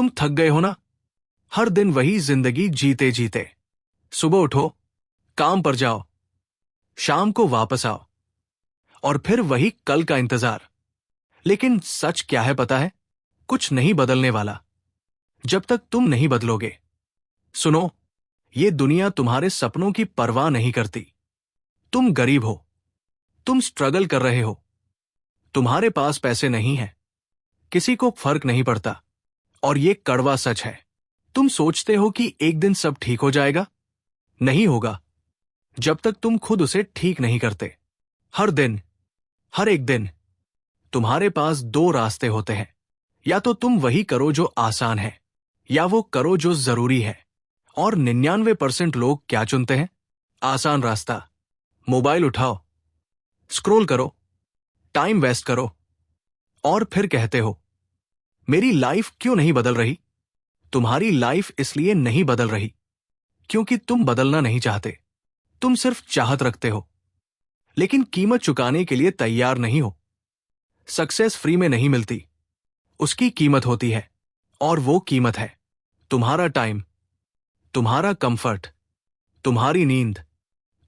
तुम थक गए हो ना, हर दिन वही जिंदगी जीते जीते। सुबह उठो, काम पर जाओ, शाम को वापस आओ, और फिर वही कल का इंतजार। लेकिन सच क्या है पता है? कुछ नहीं बदलने वाला जब तक तुम नहीं बदलोगे। सुनो, ये दुनिया तुम्हारे सपनों की परवाह नहीं करती। तुम गरीब हो, तुम स्ट्रगल कर रहे हो, तुम्हारे पास पैसे नहीं है, किसी को फर्क नहीं पड़ता। और ये कड़वा सच है। तुम सोचते हो कि एक दिन सब ठीक हो जाएगा। नहीं होगा जब तक तुम खुद उसे ठीक नहीं करते। हर दिन, हर एक दिन तुम्हारे पास दो रास्ते होते हैं। या तो तुम वही करो जो आसान है, या वो करो जो जरूरी है। और 99% लोग क्या चुनते हैं? आसान रास्ता। मोबाइल उठाओ, स्क्रॉल करो, टाइम वेस्ट करो, और फिर कहते हो मेरी लाइफ क्यों नहीं बदल रही? तुम्हारी लाइफ इसलिए नहीं बदल रही क्योंकि तुम बदलना नहीं चाहते। तुम सिर्फ चाहत रखते हो, लेकिन कीमत चुकाने के लिए तैयार नहीं हो। सक्सेस फ्री में नहीं मिलती, उसकी कीमत होती है। और वो कीमत है तुम्हारा टाइम, तुम्हारा कंफर्ट, तुम्हारी नींद,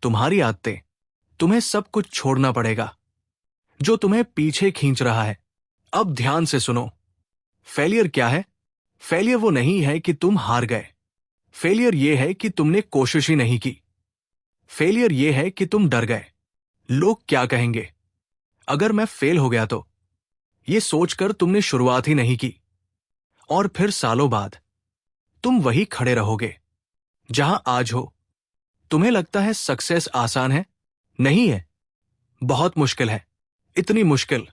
तुम्हारी आदतें। तुम्हें सब कुछ छोड़ना पड़ेगा जो तुम्हें पीछे खींच रहा है। अब ध्यान से सुनो, फेलियर क्या है? फेलियर वो नहीं है कि तुम हार गए। फेलियर ये है कि तुमने कोशिश ही नहीं की। फेलियर ये है कि तुम डर गए। लोग क्या कहेंगे अगर मैं फेल हो गया तो? ये सोचकर तुमने शुरुआत ही नहीं की। और फिर सालों बाद तुम वही खड़े रहोगे जहां आज हो। तुम्हें लगता है सक्सेस आसान है? नहीं है, बहुत मुश्किल है। इतनी मुश्किल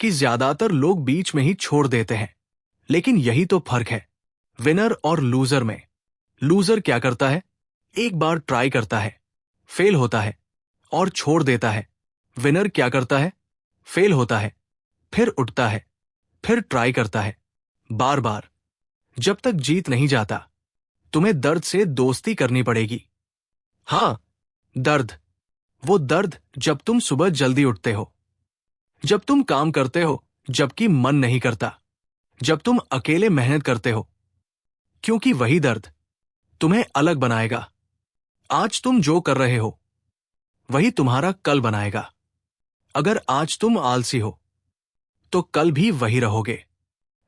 कि ज्यादातर लोग बीच में ही छोड़ देते हैं। लेकिन यही तो फर्क है विनर और लूजर में। लूजर क्या करता है? एक बार ट्राई करता है, फेल होता है और छोड़ देता है। विनर क्या करता है? फेल होता है, फिर उठता है, फिर ट्राई करता है, बार बार। जब तक जीत नहीं जाता, तुम्हें दर्द से दोस्ती करनी पड़ेगी। हां, दर्द। वो दर्द जब तुम सुबह जल्दी उठते हो, जब तुम काम करते हो जबकि मन नहीं करता, जब तुम अकेले मेहनत करते हो। क्योंकि वही दर्द तुम्हें अलग बनाएगा। आज तुम जो कर रहे हो वही तुम्हारा कल बनाएगा। अगर आज तुम आलसी हो तो कल भी वही रहोगे।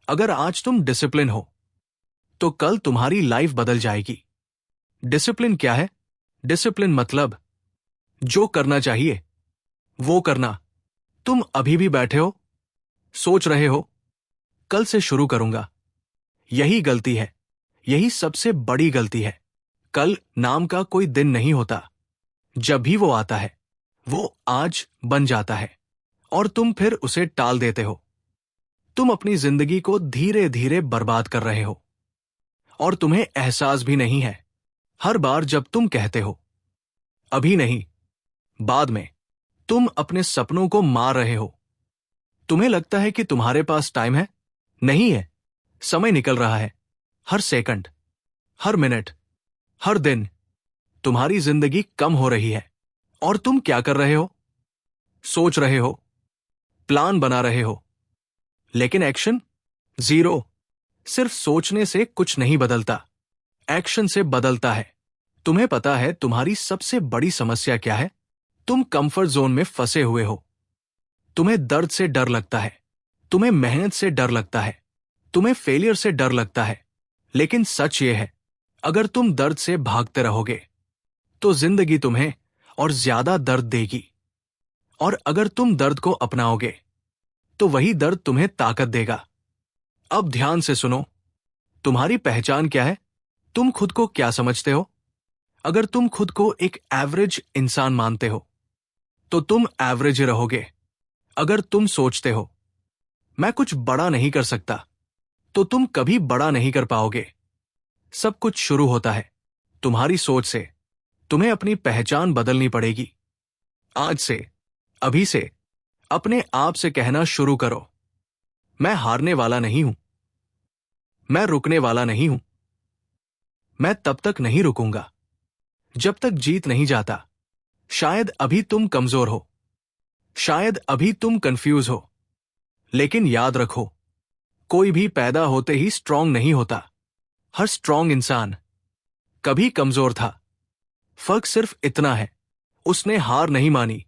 अगर आज तुम डिसिप्लिन हो तो कल तुम्हारी लाइफ बदल जाएगी। डिसिप्लिन क्या है? डिसिप्लिन मतलब जो करना चाहिए वो करना। तुम अभी भी बैठे हो, सोच रहे हो कल से शुरू करूंगा। यही गलती है, यही सबसे बड़ी गलती है। कल नाम का कोई दिन नहीं होता। जब भी वो आता है वो आज बन जाता है और तुम फिर उसे टाल देते हो। तुम अपनी जिंदगी को धीरे धीरे बर्बाद कर रहे हो और तुम्हें एहसास भी नहीं है। हर बार जब तुम कहते हो अभी नहीं, बाद में, तुम अपने सपनों को मार रहे हो। तुम्हें लगता है कि तुम्हारे पास टाइम है। नहीं है, समय निकल रहा है। हर सेकंड, हर मिनट, हर दिन तुम्हारी जिंदगी कम हो रही है। और तुम क्या कर रहे हो? सोच रहे हो, प्लान बना रहे हो, लेकिन एक्शन जीरो। सिर्फ सोचने से कुछ नहीं बदलता, एक्शन से बदलता है। तुम्हें पता है तुम्हारी सबसे बड़ी समस्या क्या है? तुम कंफर्ट जोन में फंसे हुए हो। तुम्हें दर्द से डर लगता है, तुम्हें मेहनत से डर लगता है, तुम्हें फेलियर से डर लगता है। लेकिन सच ये है, अगर तुम दर्द से भागते रहोगे तो जिंदगी तुम्हें और ज्यादा दर्द देगी। और अगर तुम दर्द को अपनाओगे तो वही दर्द तुम्हें ताकत देगा। अब ध्यान से सुनो, तुम्हारी पहचान क्या है? तुम खुद को क्या समझते हो? अगर तुम खुद को एक एवरेज इंसान मानते हो तो तुम एवरेज ही रहोगे। अगर तुम सोचते हो मैं कुछ बड़ा नहीं कर सकता तो तुम कभी बड़ा नहीं कर पाओगे। सब कुछ शुरू होता है तुम्हारी सोच से। तुम्हें अपनी पहचान बदलनी पड़ेगी। आज से, अभी से अपने आप से कहना शुरू करो, मैं हारने वाला नहीं हूं, मैं रुकने वाला नहीं हूं, मैं तब तक नहीं रुकूंगा जब तक जीत नहीं जाता। शायद अभी तुम कमजोर हो, शायद अभी तुम कंफ्यूज हो, लेकिन याद रखो कोई भी पैदा होते ही स्ट्रांग नहीं होता। हर स्ट्रांग इंसान कभी कमजोर था। फर्क सिर्फ इतना है, उसने हार नहीं मानी।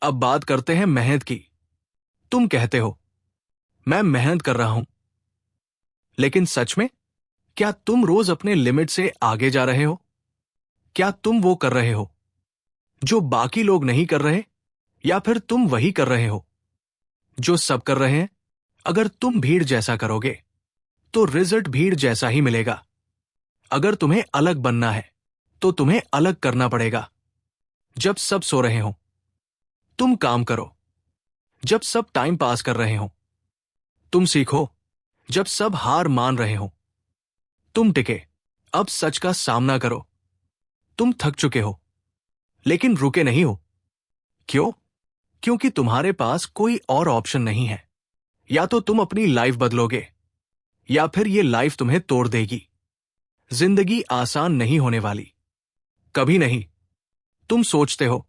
अब बात करते हैं मेहनत की। तुम कहते हो मैं मेहनत कर रहा हूं, लेकिन सच में क्या तुम रोज अपने लिमिट से आगे जा रहे हो? क्या तुम वो कर रहे हो जो बाकी लोग नहीं कर रहे, या फिर तुम वही कर रहे हो जो सब कर रहे हैं? अगर तुम भीड़ जैसा करोगे तो रिजल्ट भीड़ जैसा ही मिलेगा। अगर तुम्हें अलग बनना है तो तुम्हें अलग करना पड़ेगा। जब सब सो रहे हो तुम काम करो। जब सब टाइम पास कर रहे हो तुम सीखो। जब सब हार मान रहे हो तुम टिके। अब सच का सामना करो। तुम थक चुके हो, लेकिन रुके नहीं हो। क्यों? क्योंकि तुम्हारे पास कोई और ऑप्शन नहीं है। या तो तुम अपनी लाइफ बदलोगे, या फिर ये लाइफ तुम्हें तोड़ देगी। जिंदगी आसान नहीं होने वाली, कभी नहीं। तुम सोचते हो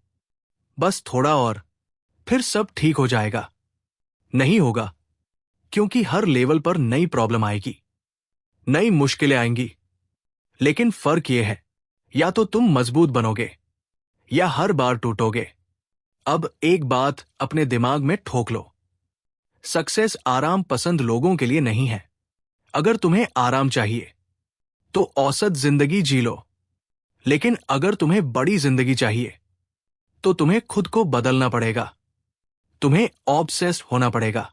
बस थोड़ा और, फिर सब ठीक हो जाएगा। नहीं होगा, क्योंकि हर लेवल पर नई प्रॉब्लम आएगी, नई मुश्किलें आएंगी। लेकिन फर्क यह है, या तो तुम मजबूत बनोगे या हर बार टूटोगे। अब एक बात अपने दिमाग में ठोक लो, सक्सेस आराम पसंद लोगों के लिए नहीं है। अगर तुम्हें आराम चाहिए तो औसत जिंदगी जी लो, लेकिन अगर तुम्हें बड़ी जिंदगी चाहिए तो तुम्हें खुद को बदलना पड़ेगा। तुम्हें ऑब्सेस्ड होना पड़ेगा।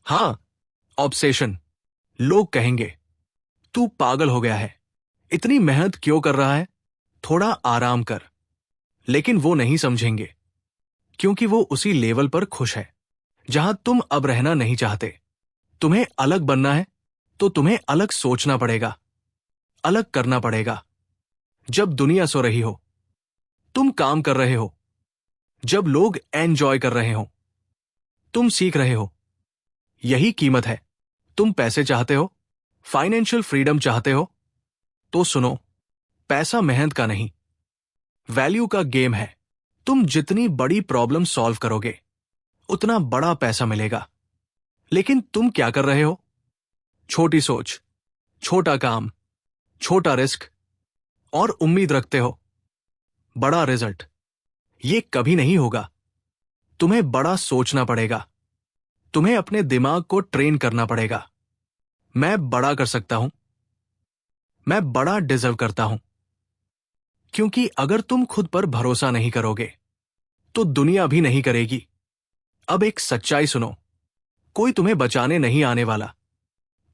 हां, ऑब्सेशन। लोग कहेंगे तू पागल हो गया है, इतनी मेहनत क्यों कर रहा है, थोड़ा आराम कर। लेकिन वो नहीं समझेंगे, क्योंकि वो उसी लेवल पर खुश है जहां तुम अब रहना नहीं चाहते। तुम्हें अलग बनना है तो तुम्हें अलग सोचना पड़ेगा, अलग करना पड़ेगा। जब दुनिया सो रही हो तुम काम कर रहे हो। जब लोग एंजॉय कर रहे हो तुम सीख रहे हो। यही कीमत है। तुम पैसे चाहते हो, फाइनेंशियल फ्रीडम चाहते हो, तो सुनो, पैसा मेहनत का नहीं, वैल्यू का गेम है। तुम जितनी बड़ी प्रॉब्लम सॉल्व करोगे उतना बड़ा पैसा मिलेगा। लेकिन तुम क्या कर रहे हो? छोटी सोच, छोटा काम, छोटा रिस्क, और उम्मीद रखते हो बड़ा रिजल्ट। ये कभी नहीं होगा। तुम्हें बड़ा सोचना पड़ेगा। तुम्हें अपने दिमाग को ट्रेन करना पड़ेगा। मैं बड़ा कर सकता हूं, मैं बड़ा डिजर्व करता हूं। क्योंकि अगर तुम खुद पर भरोसा नहीं करोगे तो दुनिया भी नहीं करेगी। अब एक सच्चाई सुनो, कोई तुम्हें बचाने नहीं आने वाला।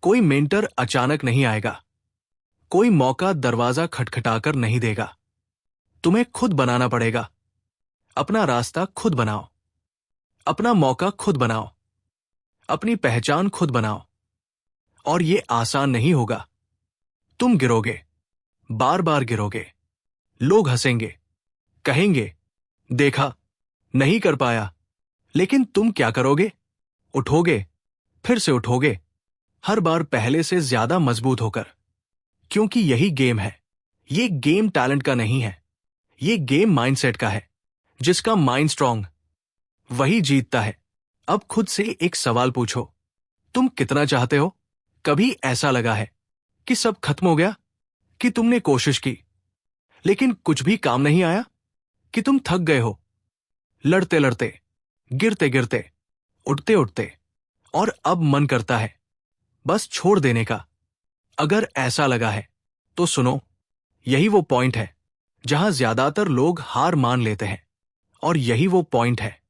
कोई मेंटर अचानक नहीं आएगा। कोई मौका दरवाजा खटखटाकर नहीं देगा। तुम्हें खुद बनाना पड़ेगा। अपना रास्ता खुद बनाओ, अपना मौका खुद बनाओ, अपनी पहचान खुद बनाओ। और ये आसान नहीं होगा। तुम गिरोगे, बार बार गिरोगे। लोग हंसेंगे, कहेंगे देखा, नहीं कर पाया। लेकिन तुम क्या करोगे? उठोगे, फिर से उठोगे, हर बार पहले से ज्यादा मजबूत होकर। क्योंकि यही गेम है। ये गेम टैलेंट का नहीं है, ये गेम माइंडसेट का है। जिसका माइंड स्ट्रांग वही जीतता है। अब खुद से एक सवाल पूछो, तुम कितना चाहते हो? कभी ऐसा लगा है कि सब खत्म हो गया, कि तुमने कोशिश की लेकिन कुछ भी काम नहीं आया, कि तुम थक गए हो, लड़ते लड़ते, गिरते गिरते, उठते उठते, और अब मन करता है बस छोड़ देने का? अगर ऐसा लगा है तो सुनो, यही वो पॉइंट है जहां ज्यादातर लोग हार मान लेते हैं। और यही वो पॉइंट है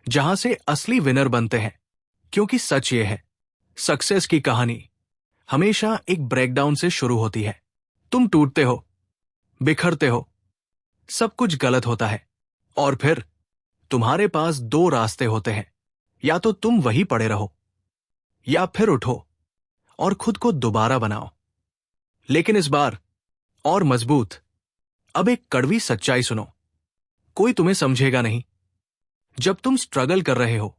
जहां से असली विनर बनते हैं। क्योंकि सच ये है, सक्सेस की कहानी हमेशा एक ब्रेकडाउन से शुरू होती है। तुम टूटते हो, बिखरते हो, सब कुछ गलत होता है, और फिर तुम्हारे पास दो रास्ते होते हैं। या तो तुम वहीं पड़े रहो, या फिर उठो और खुद को दोबारा बनाओ। लेकिन इस बार और मजबूत। अब एक कड़वी सच्चाई सुनो, कोई तुम्हें समझेगा नहीं। जब तुम स्ट्रगल कर रहे हो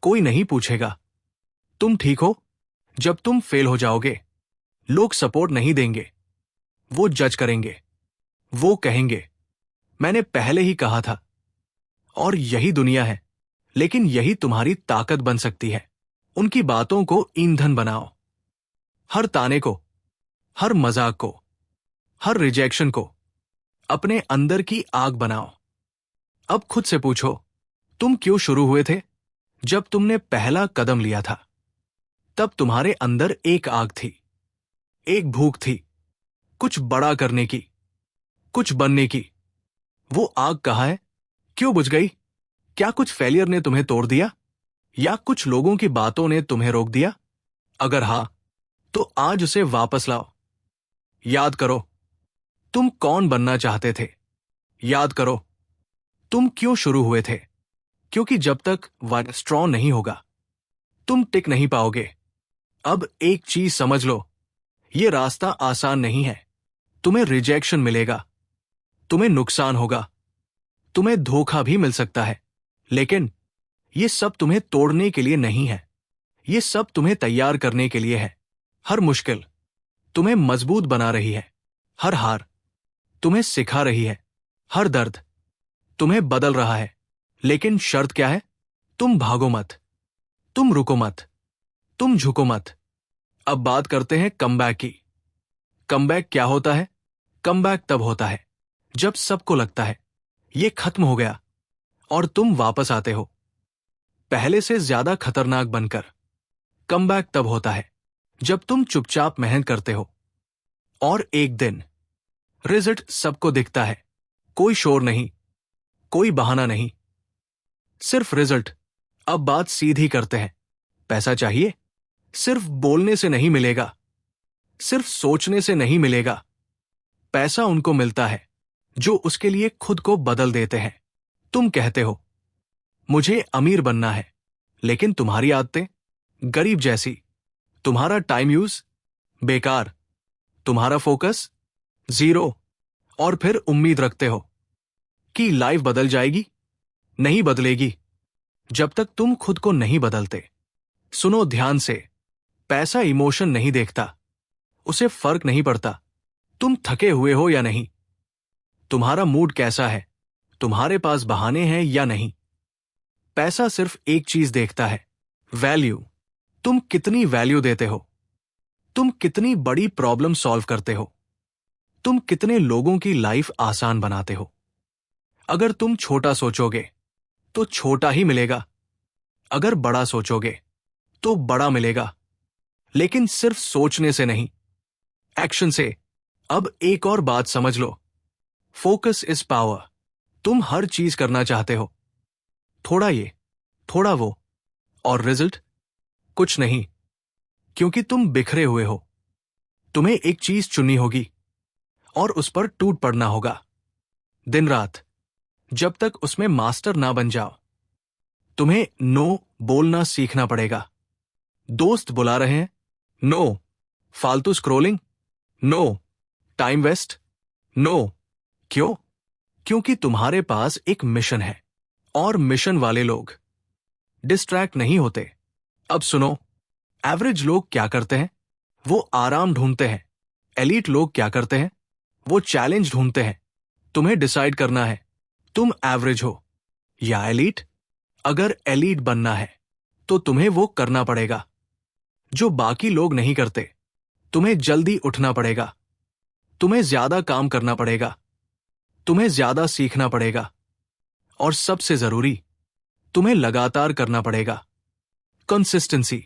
कोई नहीं पूछेगा तुम ठीक हो। जब तुम फेल हो जाओगे लोग सपोर्ट नहीं देंगे, वो जज करेंगे, वो कहेंगे मैंने पहले ही कहा था। और यही दुनिया है, लेकिन यही तुम्हारी ताकत बन सकती है। उनकी बातों को ईंधन बनाओ। हर ताने को, हर मजाक को, हर रिजेक्शन को अपने अंदर की आग बनाओ। अब खुद से पूछो, तुम क्यों शुरू हुए थे? जब तुमने पहला कदम लिया था, तब तुम्हारे अंदर एक आग थी, एक भूख थी, कुछ बड़ा करने की, कुछ बनने की। वो आग कहाँ है? क्यों बुझ गई? क्या कुछ फेलियर ने तुम्हें तोड़ दिया, या कुछ लोगों की बातों ने तुम्हें रोक दिया? अगर हाँ, तो आज उसे वापस लाओ। याद करो, तुम कौन बनना चाहते थे। याद करो, तुम क्यों शुरू हुए थे। क्योंकि जब तक वन स्ट्रॉन्ग नहीं होगा, तुम टिक नहीं पाओगे। अब एक चीज समझ लो, ये रास्ता आसान नहीं है। तुम्हें रिजेक्शन मिलेगा, तुम्हें नुकसान होगा, तुम्हें धोखा भी मिल सकता है, लेकिन ये सब तुम्हें तोड़ने के लिए नहीं है। ये सब तुम्हें तैयार करने के लिए है। हर मुश्किल तुम्हें मजबूत बना रही है। हर हार तुम्हें सिखा रही है। हर दर्द तुम्हें बदल रहा है। लेकिन शर्त क्या है? तुम भागो मत, तुम रुको मत, तुम झुको मत। अब बात करते हैं कमबैक की। कमबैक क्या होता है? कमबैक तब होता है जब सबको लगता है ये खत्म हो गया, और तुम वापस आते हो, पहले से ज्यादा खतरनाक बनकर। कमबैक तब होता है जब तुम चुपचाप मेहनत करते हो, और एक दिन रिजल्ट सबको दिखता है। कोई शोर नहीं, कोई बहाना नहीं, सिर्फ रिजल्ट। अब बात सीधी करते हैं। पैसा चाहिए? सिर्फ बोलने से नहीं मिलेगा, सिर्फ सोचने से नहीं मिलेगा। पैसा उनको मिलता है जो उसके लिए खुद को बदल देते हैं। तुम कहते हो, मुझे अमीर बनना है, लेकिन तुम्हारी आदतें गरीब जैसी। तुम्हारा टाइम यूज बेकार, तुम्हारा फोकस जीरो। और फिर उम्मीद रखते हो कि लाइफ बदल जाएगी। नहीं बदलेगी जब तक तुम खुद को नहीं बदलते। सुनो ध्यान से, पैसा इमोशन नहीं देखता, उसे फर्क नहीं पड़ता तुम थके हुए हो या नहीं, तुम्हारा मूड कैसा है, तुम्हारे पास बहाने हैं या नहीं। पैसा सिर्फ एक चीज देखता है, वैल्यू। तुम कितनी वैल्यू देते हो, तुम कितनी बड़ी प्रॉब्लम सॉल्व करते हो, तुम कितने लोगों की लाइफ आसान बनाते हो। अगर तुम छोटा सोचोगे तो छोटा ही मिलेगा, अगर बड़ा सोचोगे तो बड़ा मिलेगा। लेकिन सिर्फ सोचने से नहीं, एक्शन से। अब एक और बात समझ लो, फोकस इज पावर। तुम हर चीज करना चाहते हो, थोड़ा ये, थोड़ा वो, और रिजल्ट कुछ नहीं, क्योंकि तुम बिखरे हुए हो। तुम्हें एक चीज चुननी होगी और उस पर टूट पड़ना होगा, दिन रात, जब तक उसमें मास्टर ना बन जाओ। तुम्हें नो बोलना सीखना पड़ेगा। दोस्त बुला रहे हैं, नो। फालतू scrolling, no. Time waste, no. क्यों? क्योंकि तुम्हारे पास एक मिशन है, और मिशन वाले लोग डिस्ट्रैक्ट नहीं होते। अब सुनो, एवरेज लोग क्या करते हैं? वो आराम ढूंढते हैं। एलीट लोग क्या करते हैं? वो चैलेंज ढूंढते हैं। तुम्हें डिसाइड करना है, तुम एवरेज हो या एलीट। अगर एलीट बनना है तो तुम्हें वो करना पड़ेगा जो बाकी लोग नहीं करते। तुम्हें जल्दी उठना पड़ेगा, तुम्हें ज्यादा काम करना पड़ेगा, तुम्हें ज्यादा सीखना पड़ेगा, और सबसे जरूरी, तुम्हें लगातार करना पड़ेगा। Consistency,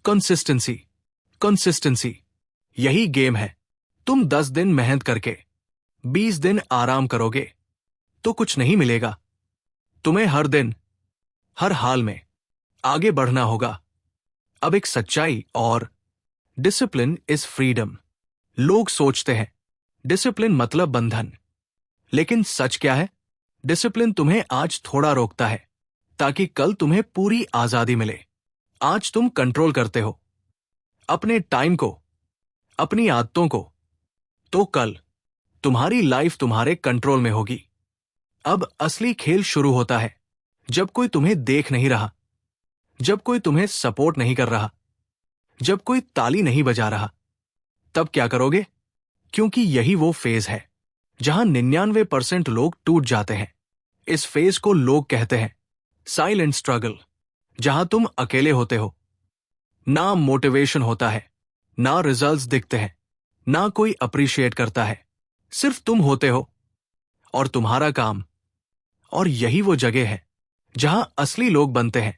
consistency, consistency. यही गेम है। तुम 10 दिन मेहनत करके 20 दिन आराम करोगे तो कुछ नहीं मिलेगा। तुम्हें हर दिन, हर हाल में आगे बढ़ना होगा। अब एक सच्चाई और, डिसिप्लिन इज फ्रीडम। लोग सोचते हैं डिसिप्लिन मतलब बंधन, लेकिन सच क्या है? डिसिप्लिन तुम्हें आज थोड़ा रोकता है ताकि कल तुम्हें पूरी आजादी मिले। आज तुम कंट्रोल करते हो अपने टाइम को, अपनी आदतों को, तो कल तुम्हारी लाइफ तुम्हारे कंट्रोल में होगी। अब असली खेल शुरू होता है जब कोई तुम्हें देख नहीं रहा, जब कोई तुम्हें सपोर्ट नहीं कर रहा, जब कोई ताली नहीं बजा रहा। तब क्या करोगे? क्योंकि यही वो फेज है जहां 99% लोग टूट जाते हैं। इस फेज को लोग कहते हैं साइलेंट स्ट्रगल, जहां तुम अकेले होते हो, ना मोटिवेशन होता है, ना रिजल्ट्स दिखते हैं, ना कोई अप्रिशिएट करता है। सिर्फ तुम होते हो और तुम्हारा काम। और यही वो जगह है जहां असली लोग बनते हैं।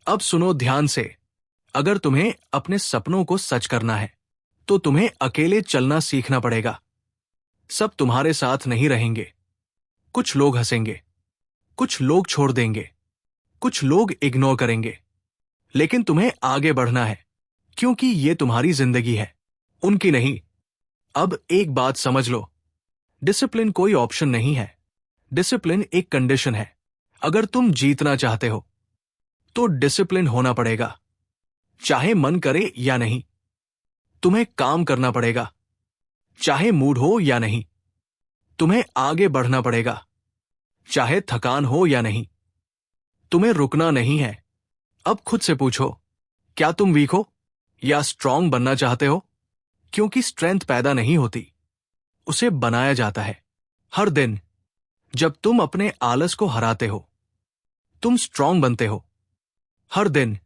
अब सुनो ध्यान से। अगर तुम्हें अपने सपनों को सच करना है तो तुम्हें अकेले चलना सीखना पड़ेगा। सब तुम्हारे साथ नहीं रहेंगे। कुछ लोग हंसेंगे, कुछ लोग छोड़ देंगे, कुछ लोग इग्नोर करेंगे, लेकिन तुम्हें आगे बढ़ना है, क्योंकि ये तुम्हारी जिंदगी है, उनकी नहीं। अब एक बात समझ लो, डिसिप्लिन कोई ऑप्शन नहीं है। डिसिप्लिन एक कंडीशन है। अगर तुम जीतना चाहते हो तो डिसिप्लिन होना पड़ेगा, चाहे मन करे या नहीं। तुम्हें काम करना पड़ेगा, चाहे मूड हो या नहीं। तुम्हें आगे बढ़ना पड़ेगा, चाहे थकान हो या नहीं। तुम्हें रुकना नहीं है। अब खुद से पूछो, क्या तुम वीक हो या स्ट्रांग बनना चाहते हो? क्योंकि स्ट्रेंथ पैदा नहीं होती, उसे बनाया जाता है। हर दिन जब तुम अपने आलस को हराते हो, तुम स्ट्रांग बनते हो। हर दिन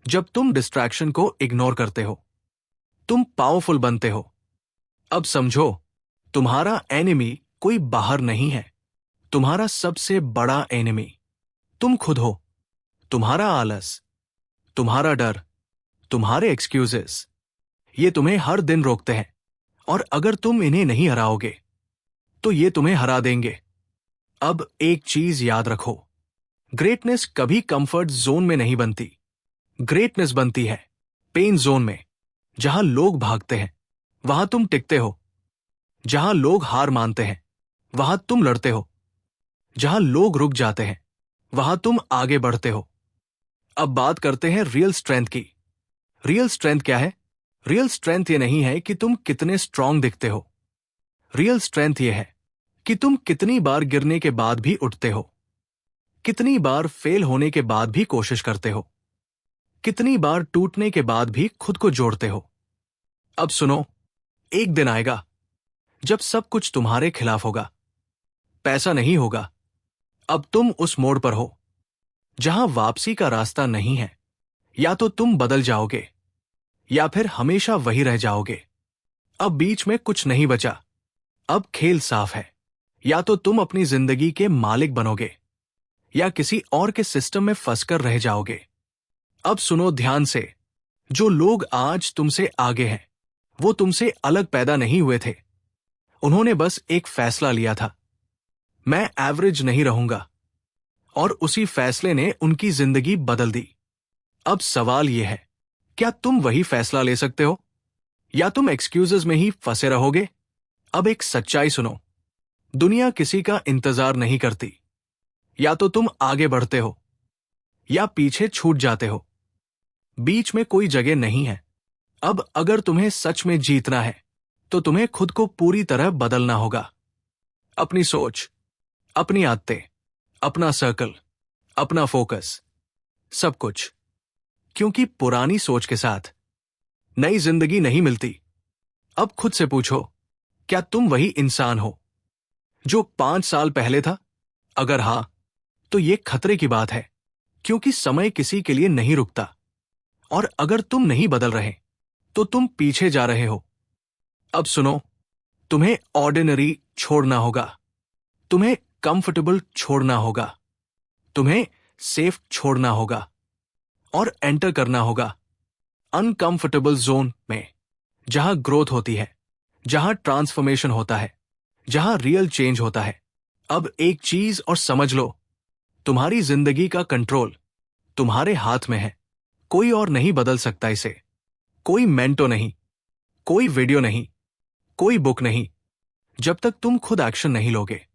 जब तुम डिस्ट्रैक्शन को इग्नोर करते हो, तुम पावरफुल बनते हो। अब समझो, तुम्हारा एनिमी कोई बाहर नहीं है। तुम्हारा सबसे बड़ा एनिमी तुम खुद हो। तुम्हारा आलस, तुम्हारा डर, तुम्हारे एक्सक्यूजेस, ये तुम्हें हर दिन रोकते हैं। और अगर तुम इन्हें नहीं हराओगे तो ये तुम्हें हरा देंगे। अब एक चीज याद रखो, ग्रेटनेस कभी कंफर्ट जोन में नहीं बनती। ग्रेटनेस बनती है पेन जोन में। जहां लोग भागते हैं वहां तुम टिकते हो। जहां लोग हार मानते हैं वहां तुम लड़ते हो। जहां लोग रुक जाते हैं वहां तुम आगे बढ़ते हो। अब बात करते हैं रियल स्ट्रेंथ की। रियल स्ट्रेंथ क्या है? रियल स्ट्रेंथ ये नहीं है कि तुम कितने स्ट्रांग दिखते हो। रियल स्ट्रेंथ ये है कि तुम कितनी बार गिरने के बाद भी उठते हो, कितनी बार फेल होने के बाद भी कोशिश करते हो, कितनी बार टूटने के बाद भी खुद को जोड़ते हो। अब सुनो, एक दिन आएगा जब सब कुछ तुम्हारे खिलाफ होगा। पैसा नहीं होगा। अब तुम उस मोड़ पर हो जहां वापसी का रास्ता नहीं है। या तो तुम बदल जाओगे या फिर हमेशा वही रह जाओगे। अब बीच में कुछ नहीं बचा। अब खेल साफ है। या तो तुम अपनी जिंदगी के मालिक बनोगे या किसी और के सिस्टम में फंसकर रह जाओगे। अब सुनो ध्यान से, जो लोग आज तुमसे आगे हैं वो तुमसे अलग पैदा नहीं हुए थे। उन्होंने बस एक फैसला लिया था, मैं एवरेज नहीं रहूंगा, और उसी फैसले ने उनकी जिंदगी बदल दी। अब सवाल यह है, क्या तुम वही फैसला ले सकते हो या तुम एक्सक्यूजेस में ही फंसे रहोगे? अब एक सच्चाई सुनो, दुनिया किसी का इंतजार नहीं करती। या तो तुम आगे बढ़ते हो या पीछे छूट जाते हो। बीच में कोई जगह नहीं है। अब अगर तुम्हें सच में जीतना है तो तुम्हें खुद को पूरी तरह बदलना होगा। अपनी सोच, अपनी आदतें, अपना सर्कल, अपना फोकस, सब कुछ। क्योंकि पुरानी सोच के साथ नई जिंदगी नहीं मिलती। अब खुद से पूछो, क्या तुम वही इंसान हो जो 5 साल पहले था? अगर हां, तो यह खतरे की बात है, क्योंकि समय किसी के लिए नहीं रुकता। और अगर तुम नहीं बदल रहे तो तुम पीछे जा रहे हो। अब सुनो, तुम्हें ऑर्डिनरी छोड़ना होगा, तुम्हें कंफर्टेबल छोड़ना होगा, तुम्हें सेफ छोड़ना होगा और एंटर करना होगा अनकंफर्टेबल जोन में, जहां ग्रोथ होती है, जहां ट्रांसफॉर्मेशन होता है, जहां रियल चेंज होता है। अब एक चीज और समझ लो, तुम्हारी जिंदगी का कंट्रोल तुम्हारे हाथ में है। कोई और नहीं बदल सकता इसे। कोई मेंटो नहीं, कोई वीडियो नहीं, कोई बुक नहीं, जब तक तुम खुद एक्शन नहीं लोगे।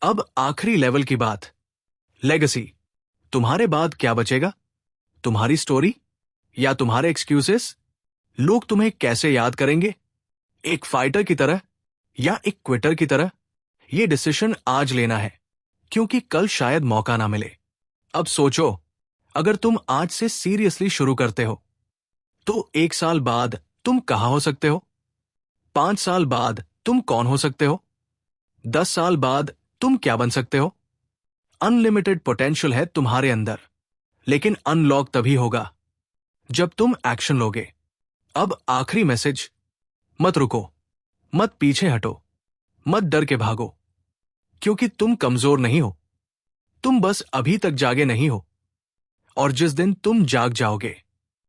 अब आखिरी लेवल की बात, लेगेसी। तुम्हारे बाद क्या बचेगा? तुम्हारी स्टोरी या तुम्हारे एक्सक्यूजेस? लोग तुम्हें कैसे याद करेंगे? एक फाइटर की तरह या एक क्विटर की तरह? यह डिसीजन आज लेना है, क्योंकि कल शायद मौका ना मिले। अब सोचो, अगर तुम आज से सीरियसली शुरू करते हो तो 1 साल बाद तुम कहां हो सकते हो? 5 साल बाद तुम कौन हो सकते हो? 10 साल बाद तुम क्या बन सकते हो? अनलिमिटेड पोटेंशियल है तुम्हारे अंदर, लेकिन अनलॉक तभी होगा जब तुम एक्शन लोगे। अब आखिरी मैसेज, मत रुको, मत पीछे हटो, मत डर के भागो, क्योंकि तुम कमजोर नहीं हो, तुम बस अभी तक जागे नहीं हो। और जिस दिन तुम जाग जाओगे,